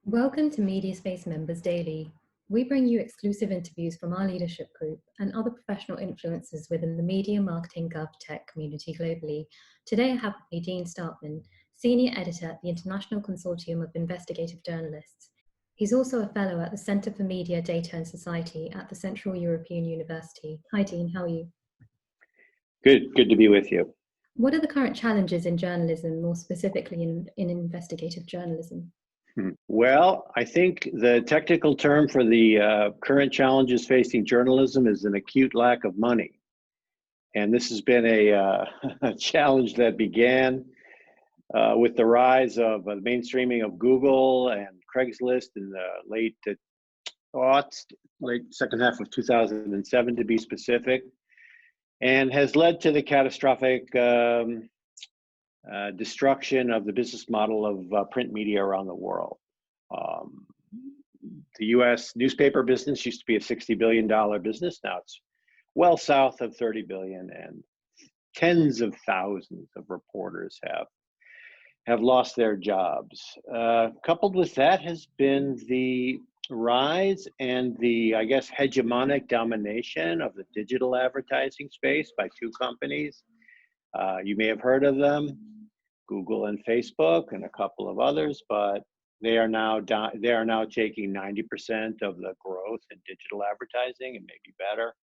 Welcome to Mediaspace Members Daily. We bring you exclusive interviews from our leadership group and other professional influencers within the media, marketing, gov tech community globally. Today I have with me Dean Starkman, Senior Editor at the International Consortium of Investigative Journalists. He's also a fellow at the Centre for Media, Data and Society at the Central European University. Hi Dean, how are you? Good to be with you. What are the current challenges in journalism, more specifically in investigative journalism? Well, I think the technical term for the current challenges facing journalism is an acute lack of money. And this has been a challenge that began with the rise of the mainstreaming of Google and Craigslist in the late second half of 2007 to be specific, and has led to the catastrophic destruction of the business model of print media around the world. The US newspaper business used to be a $60 billion business. Now it's well south of 30 billion, and tens of thousands of reporters have lost their jobs. Coupled with that has been the rise and the, I guess, hegemonic domination of the digital advertising space by two companies. You may have heard of them, Google and Facebook, and a couple of others, but they are now taking 90% of the growth in digital advertising and maybe better.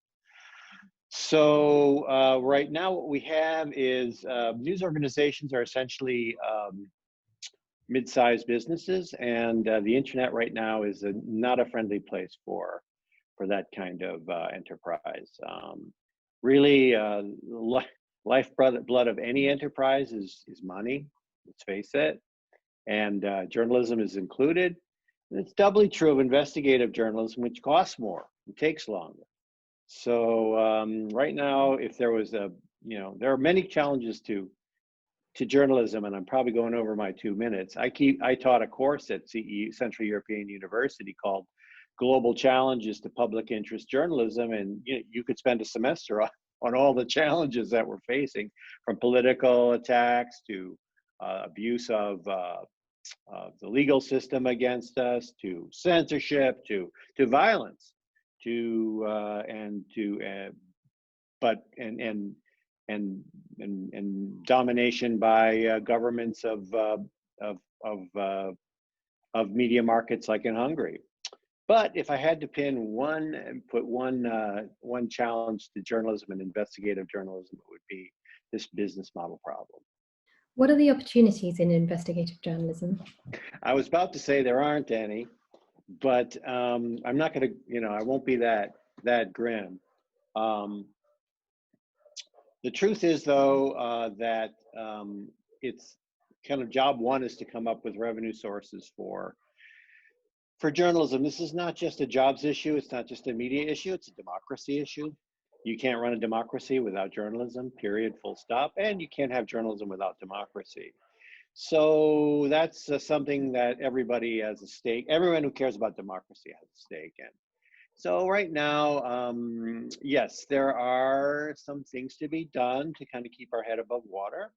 So right now what we have is news organizations are essentially mid-sized businesses, and the internet right now is not a friendly place for that kind of enterprise. Really, lifeblood of any enterprise is money, let's face it, and journalism is included. And it's doubly true of investigative journalism, which costs more and takes longer. So right now, if there was there are many challenges to journalism, and I'm probably going over my 2 minutes. I taught a course at Central European University called Global Challenges to Public Interest Journalism, and you could spend a semester on all the challenges that we're facing, from political attacks to abuse of the legal system against us, to censorship, to violence, and domination by governments of media markets like in Hungary. But if I had to pin one challenge to journalism and investigative journalism, it would be this business model problem. What are the opportunities in investigative journalism? I was about to say there aren't any, but I'm not going to, I won't be that grim. The truth is, though, that it's kind of job one is to come up with revenue sources for journalism. This is not just a jobs issue. It's not just a media issue. It's a democracy issue. You can't run a democracy without journalism, period, full stop. And you can't have journalism without democracy. So that's something that everybody has a stake. Everyone who cares about democracy has a stake in. So right now, yes, there are some things to be done to kind of keep our head above water.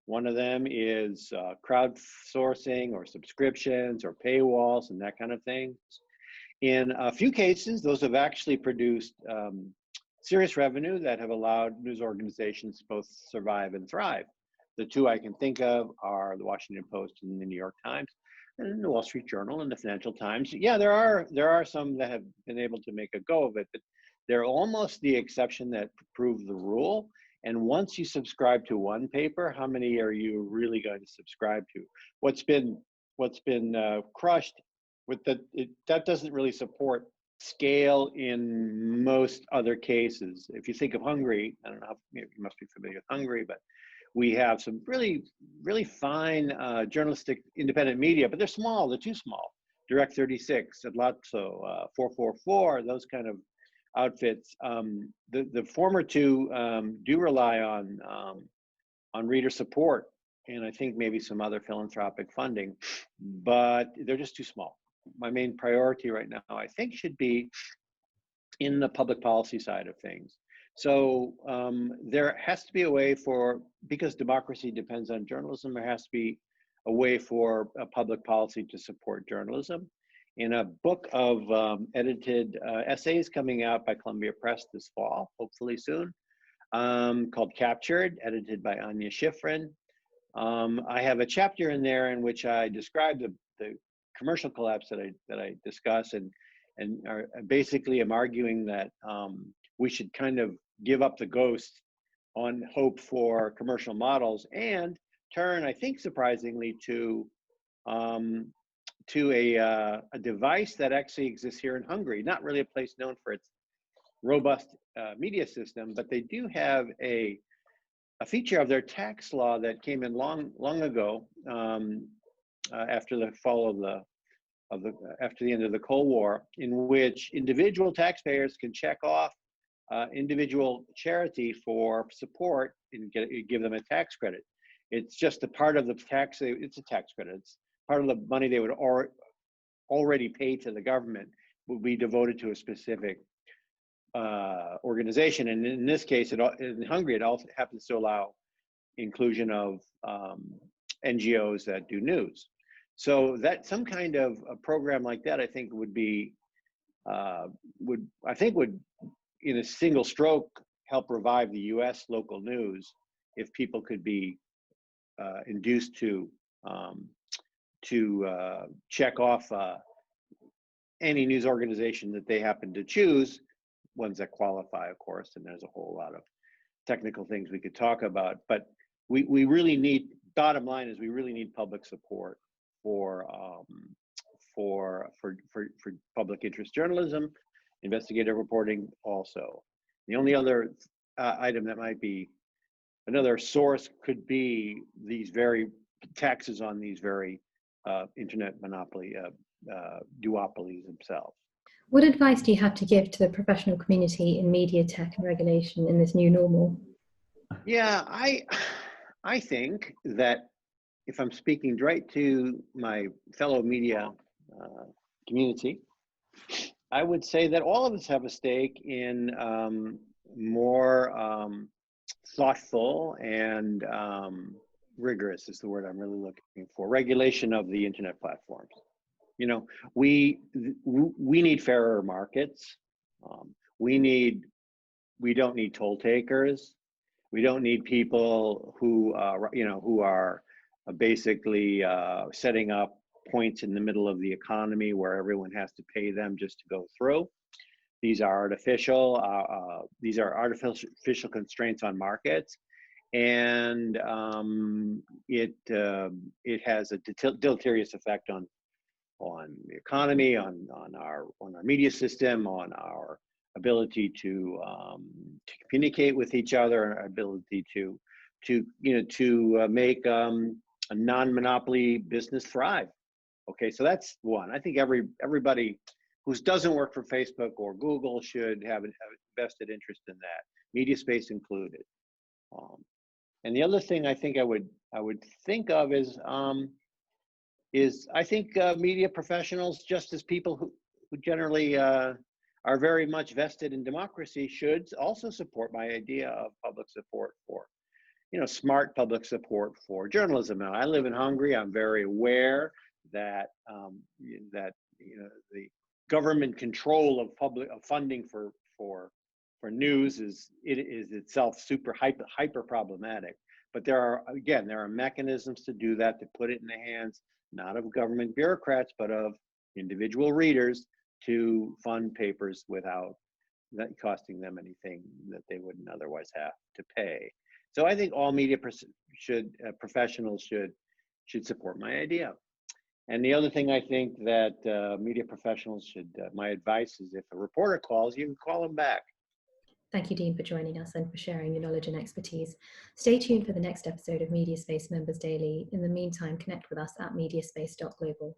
One of them is crowdsourcing or subscriptions or paywalls and that kind of thing. In a few cases, those have actually produced serious revenue that have allowed news organizations to both survive and thrive. The two I can think of are the Washington Post and the New York Times, and the Wall Street Journal and the Financial Times. Yeah, there are some that have been able to make a go of it, but they're almost the exception that prove the rule. And once you subscribe to one paper, how many are you really going to subscribe to? What's been crushed with that doesn't really support scale in most other cases. If you think of Hungary, I don't know, you must be familiar with Hungary, but we have some really, really fine journalistic independent media, but they're small, they're too small. Direct 36, Adlatso, 444, those kind of outfits. The former two do rely on reader support, and I think maybe some other philanthropic funding, but they're just too small. My main priority right now, I think, should be in the public policy side of things. So there has to be a way because democracy depends on journalism, there has to be a way for public policy to support journalism. In a book of edited essays coming out by Columbia Press this fall, hopefully soon, called Captured, edited by Anya Schifrin. I have a chapter in there in which I describe the commercial collapse that I discuss, and basically I'm arguing that we should kind of give up the ghost on hope for commercial models and turn, I think surprisingly, to a device that actually exists here in Hungary. Not really a place known for its robust media system, but they do have a feature of their tax law that came in long ago, after the fall after the end of the Cold War, in which individual taxpayers can check off individual charity for support and give them a tax credit. It's just a part of the tax. It's a tax credit. It's part of the money they would already pay to the government would be devoted to a specific organization. And in this case, in Hungary, it also happens to allow inclusion of NGOs that do news. So that some kind of a program like that, I think would in a single stroke help revive the U.S. local news if people could be induced to check off any news organization that they happen to choose, ones that qualify, of course, and there's a whole lot of technical things we could talk about. But we really need, bottom line is we really need public support for public interest journalism, investigative reporting also. The only other item that might be another source could be these very taxes on these very internet monopoly duopolies themselves. What advice do you have to give to the professional community in media tech and regulation in this new normal? Yeah, I think that if I'm speaking right to my fellow media community, I would say that all of us have a stake in more thoughtful and rigorous is the word I'm really looking for, regulation of the internet platforms. You know, we need fairer markets. We don't need toll takers. We don't need people who are basically setting up points in the middle of the economy where everyone has to pay them just to go through. These are artificial constraints on markets, and it has a deleterious effect on the economy, on our media system, on our ability to communicate with each other, our ability to make a non-monopoly business thrive. Okay, so that's one. I think everybody who doesn't work for Facebook or Google should have a vested interest in that, Mediaspace included. And the other thing I think I would think of is I think media professionals, just as people who generally are very much vested in democracy, should also support my idea of public support for, smart public support for journalism. Now, I live in Hungary. I'm very aware that the government control of funding for news is itself super hyper problematic. But there are mechanisms to do that, to put it in the hands not of government bureaucrats but of individual readers to fund papers without that costing them anything that they wouldn't otherwise have to pay. So I think all media professionals should support my idea. And the other thing I think that media professionals should, my advice is, if a reporter calls, you can call them back. Thank you, Dean, for joining us and for sharing your knowledge and expertise. Stay tuned for the next episode of Mediaspace Members Daily. In the meantime, connect with us at mediaspace.global.